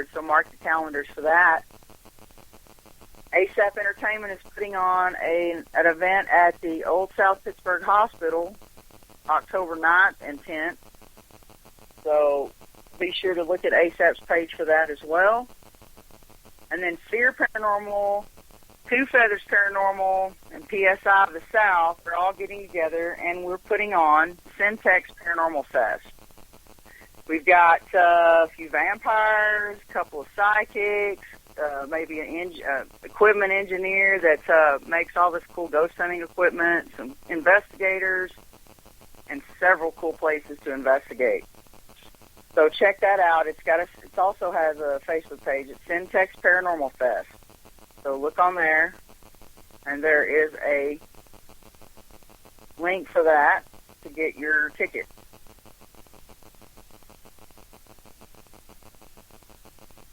3rd, so mark the calendars for that. ASAP Entertainment is putting on an event at the Old South Pittsburgh Hospital, October 9th and 10th. So be sure to look at ASAP's page for that as well. And then FEAR Paranormal, Two Feathers Paranormal, and PSI of the South are all getting together, and we're putting on Syntex Paranormal Fest. We've got a few vampires, a couple of psychics, maybe an equipment engineer that makes all this cool ghost hunting equipment, some investigators, and several cool places to investigate. So check that out. It also has a Facebook page. It's Syntex Paranormal Fest. So look on there, and there is a link for that to get your ticket.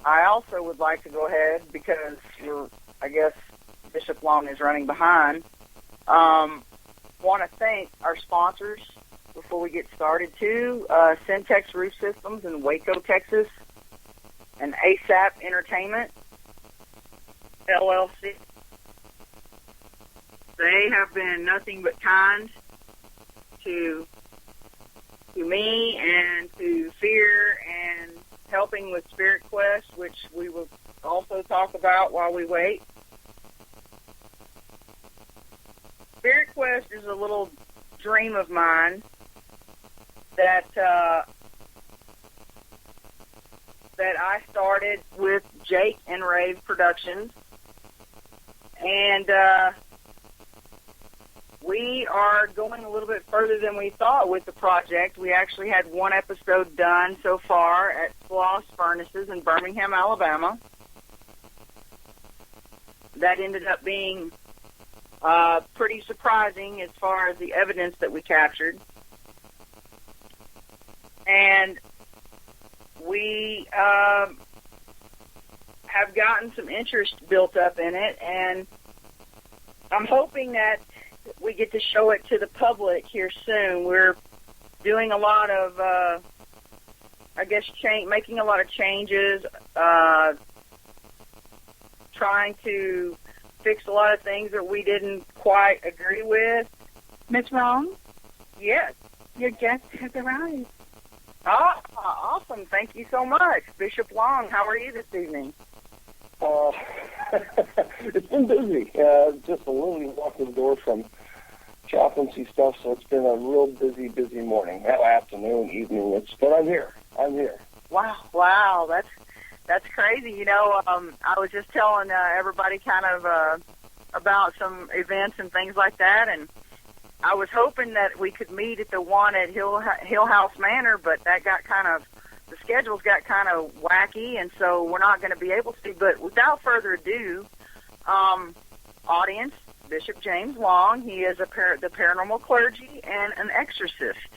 I also would like to go ahead, because I guess Bishop Long is running behind, want to thank our sponsors before we get started, too. Syntex Roof Systems in Waco, Texas, and ASAP Entertainment, LLC. They have been nothing but kind to me and to FEAR, and helping with Spirit Quest, which we will also talk about while we wait. Spirit Quest is a little dream of mine that I started with Jake and Rave Productions, and we are going a little bit further than we thought with the project. We actually had one episode done so far at Floss Furnaces in Birmingham, Alabama. That ended up being pretty surprising as far as the evidence that we captured. And we have gotten some interest built up in it, and I'm hoping that we get to show it to the public here soon. We're doing a lot of, making a lot of changes, trying to fix a lot of things that we didn't quite agree with. Ms. Roane? Yes. Your guest has arrived. Ah, awesome. Thank you so much. Bishop Long, how are you this evening? It's been busy. Just literally walking the door from chaplaincy stuff, so it's been a real busy morning. Afternoon, evening. But I'm here. Wow. That's crazy. You know, I was just telling everybody kind of about some events and things like that, and I was hoping that we could meet at the one at Hill House Manor, but the schedules got kind of wacky, and so we're not going to be able to. But without further ado, audience, Bishop James Long, he is the paranormal clergy and an exorcist,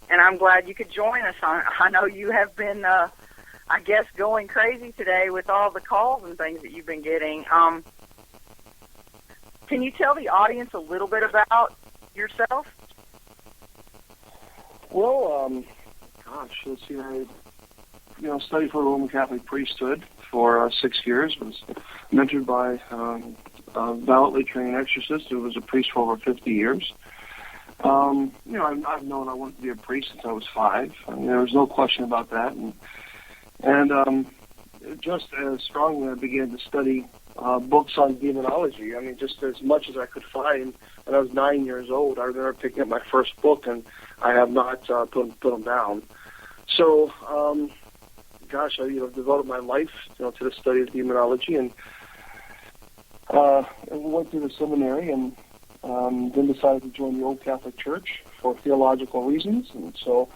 and I'm glad you could join us. I know you have been, I guess, going crazy today with all the calls and things that you've been getting. Can you tell the audience a little bit about yourself? Well, let's see. I studied for the Roman Catholic priesthood for 6 years. Was mentored by a validly trained exorcist who was a priest for over 50 years. I've known I wanted to be a priest since I was 5. I mean, there was no question about that. And just as strongly, I began to study books on demonology. I mean, just as much as I could find. When I was 9 years old, I remember picking up my first book, and I have not put them down. So, I devoted my life, to the study of demonology, and went through the seminary, and then decided to join the Old Catholic Church for theological reasons. And so,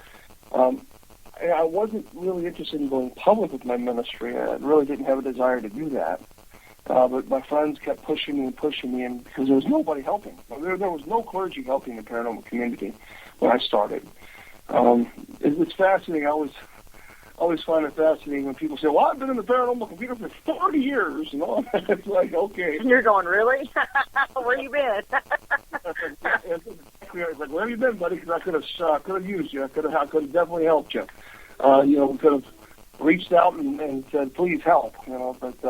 I wasn't really interested in going public with my ministry. I really didn't have a desire to do that. But my friends kept pushing me, and because there was nobody helping. There was no clergy helping the paranormal community when I started. It's fascinating. I always find it fascinating when people say, well, I've been in the paranormal community for 30 years. It's like, okay. And you're going, really? Where you been? It's like, where have you been, buddy? Because I could have used you. I could have definitely helped you. We could have reached out and said, please help, but,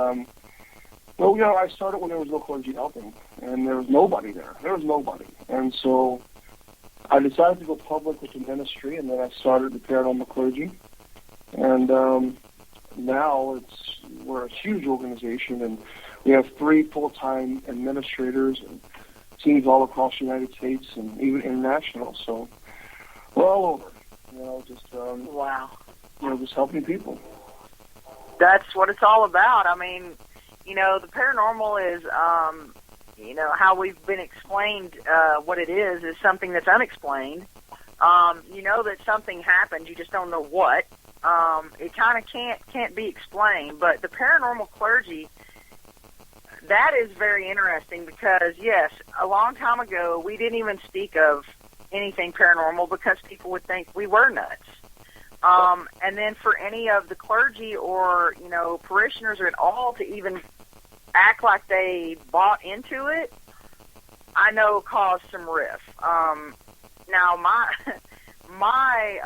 well, I started when there was no clergy helping, and there was nobody there. There was nobody. And so I decided to go public with the ministry, and then I started the Paranormal Clergy. And now we're a huge organization, and we have 3 full-time administrators and teams all across the United States and even international. So we're all over, wow. Just helping people. That's what it's all about. I mean, the paranormal is, how we've been explained what it is something that's unexplained. You know that something happened, you just don't know what. It kind of can't be explained, but the paranormal clergy, that is very interesting because, yes, a long time ago, we didn't even speak of anything paranormal because people would think we were nuts. And then for any of the clergy or, parishioners or at all to even act like they bought into it, I know caused some riff. Now, my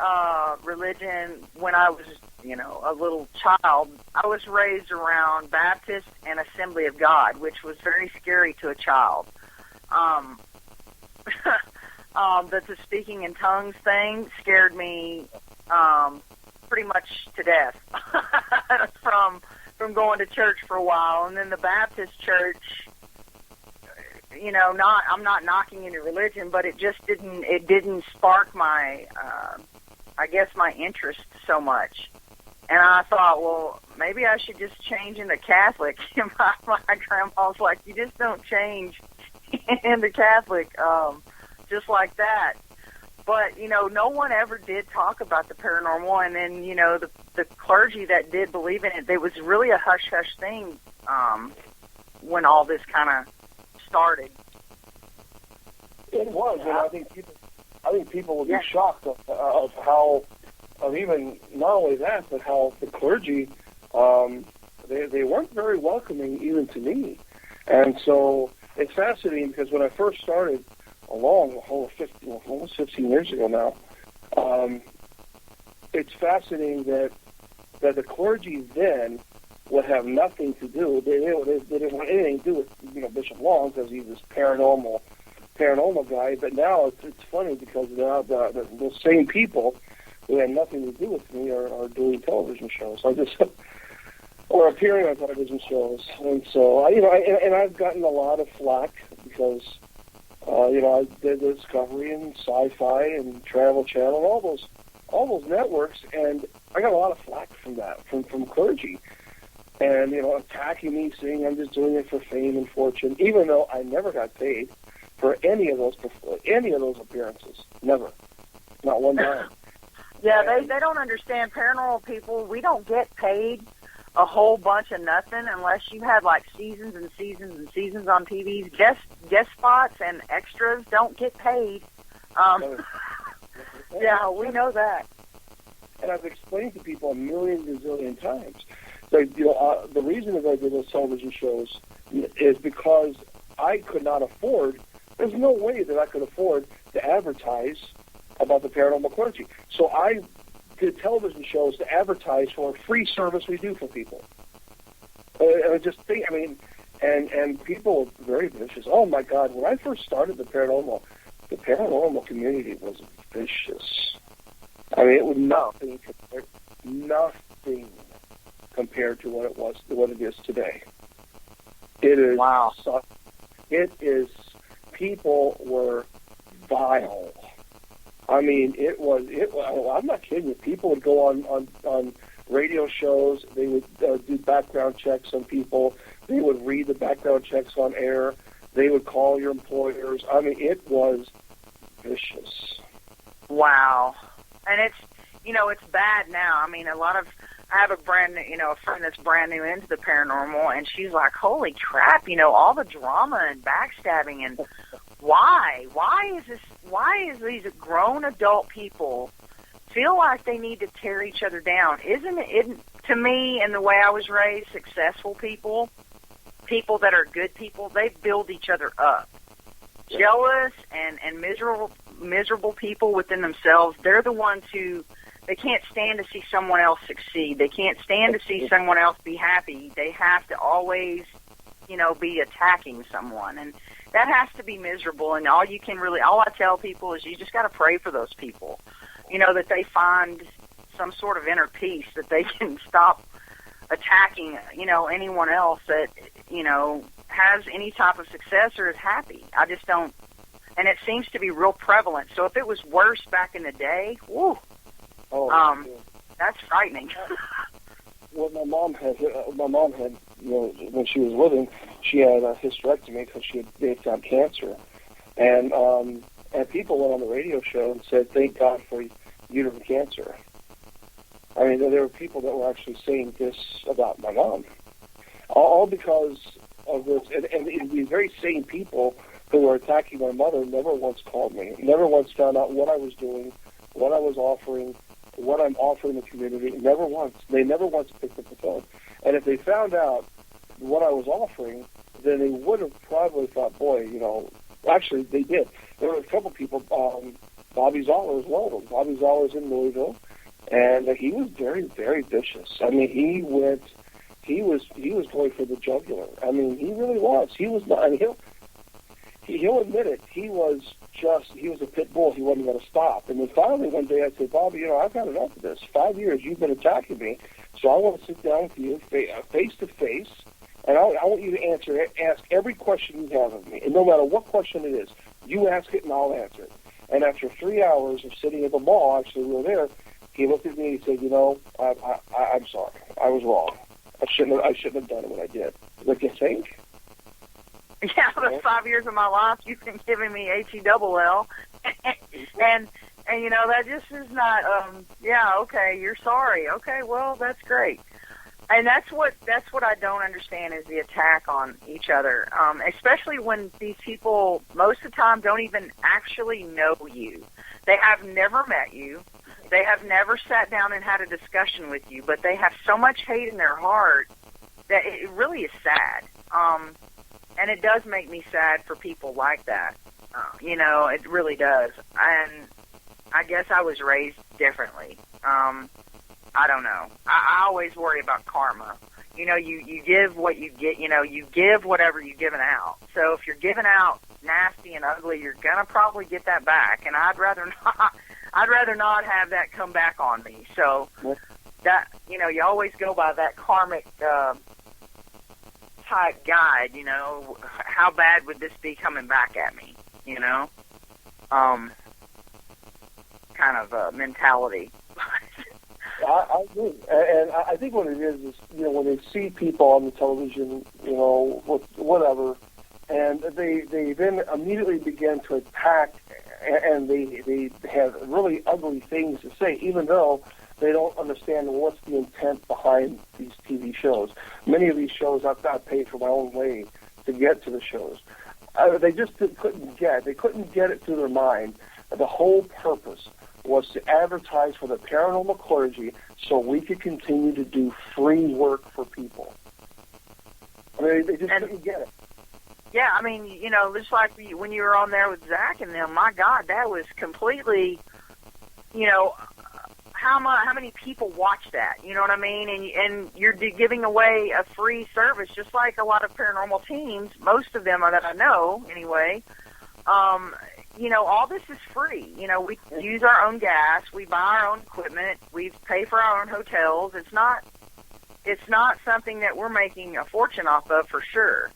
religion, when I was, a little child, I was raised around Baptist and Assembly of God, which was very scary to a child. The speaking in tongues thing scared me pretty much to death from going to church for a while. And then the Baptist church, I'm not knocking any religion, but it didn't spark my, my interest so much. And I thought, well, maybe I should just change into Catholic. And my grandma was like, you just don't change into Catholic just like that. But, no one ever did talk about the paranormal. And then, the clergy that did believe in it, it was really a hush-hush thing when all this kind of started. It was, and I think people would be shocked of how, even not only that, but how the clergy, they weren't very welcoming even to me. And so it's fascinating because when I first started, almost 15 years ago now, it's fascinating that the clergy then would have nothing to do. They didn't want anything to do with Bishop Long because he's this paranormal guy. But now it's funny because now the same people who had nothing to do with me are doing television shows. Or appearing on television shows, and so I've gotten a lot of flack because. I did Discovery and Sci-Fi and Travel Channel and all those networks, and I got a lot of flack from that, from clergy, and attacking me, saying I'm just doing it for fame and fortune, even though I never got paid for any of those appearances, never, not one time. Yeah, they don't understand. Paranormal people, we don't get paid a whole bunch of nothing unless you have like seasons and seasons and seasons on TV's. Guest spots and extras don't get paid. Yeah, we know that. And I've explained to people a million gazillion times that the reason that I did those television shows is because I could not afford. There's no way that I could afford to advertise about the paranormal clergy. So I did television shows to advertise for a free service we do for people. And people were very vicious. Oh my God! When I first started the paranormal community was vicious. I mean, it was nothing compared to what it is today. It is wow. It is. People were vile. I mean, it was. I'm not kidding you. People would go on radio shows. They would do background checks on people. They would read the background checks on air. They would call your employers. I mean, it was vicious. Wow. And it's bad now. I mean, I have a friend that's brand new into the paranormal, and she's like, holy crap, all the drama and backstabbing and why is these grown adult people feel like they need to tear each other down? Isn't it, to me, and the way I was raised, successful people that are good people, they build each other up. Jealous and miserable people within themselves, they're the ones who they can't stand to see someone else succeed. They can't stand to see someone else be happy. They have to always, be attacking someone. And that has to be miserable. And all I tell people is you just got to pray for those people, that they find some sort of inner peace, that they can stop attacking, anyone else that, has any type of success or is happy. I just don't, and it seems to be real prevalent. So if it was worse back in the day, whoo, that's frightening. Well, my mom had, when she was living, she had a hysterectomy because they had found cancer. And people went on the radio show and said, thank God for uterine cancer. I mean, there were people that were actually saying this about my mom, all because of this. And these very same people who were attacking my mother never once called me, never once found out what I was doing, what I was offering, what I'm offering the community. Never once. They never once picked up the phone. And if they found out what I was offering, then they would have probably thought, boy, actually they did. There were a couple people, Bobby Zoller as well. Bobby Zoller's in Louisville. And he was very, very vicious. I mean, he was going for the jugular. I mean, he really was. He was not. I mean, he'll admit it. He was a pit bull. He wasn't going to stop. And then finally one day I said, Bobby, I've had enough of this. 5 years you've been attacking me, so I want to sit down with you face to face, and I want you to ask every question you have of me, and no matter what question it is, you ask it and I'll answer it. And after 3 hours of sitting at the mall, actually we were there. He looked at me and he said, I'm sorry. I was wrong. I shouldn't have done it when I did. Like, you think? Yeah, the 5 years of my life, you've been giving me HELL. and that just is not, okay, you're sorry. Okay, well, that's great. And that's what I don't understand is the attack on each other, especially when these people most of the time don't even actually know you. They have never met you. They have never sat down and had a discussion with you, but they have so much hate in their heart that it really is sad. And it does make me sad for people like that. It really does. And I guess I was raised differently. I don't know. I always worry about karma. You give what you get, you give whatever you're giving out. So if you're giving out nasty and ugly, you're going to probably get that back. And I'd rather not have that come back on me. So that, you always go by that karmic, type guide, how bad would this be coming back at me, kind of mentality. I agree, and I think what it is when they see people on the television, whatever, and they then immediately begin to attack, and they have really ugly things to say, even though they don't understand what's the intent behind these TV shows. Many of these shows I've paid for my own way to get to the shows. They just couldn't get it through their mind. The whole purpose was to advertise for the paranormal clergy so we could continue to do free work for people. I mean, they just couldn't get it. Yeah, I mean, just like when you were on there with Zach and them, my God, that was completely, how many people watch that? You know what I mean? And you're giving away a free service, just like a lot of paranormal teams, most of them that I know anyway. All this is free. We use our own gas, we buy our own equipment, we pay for our own hotels. It's not something that we're making a fortune off of for sure.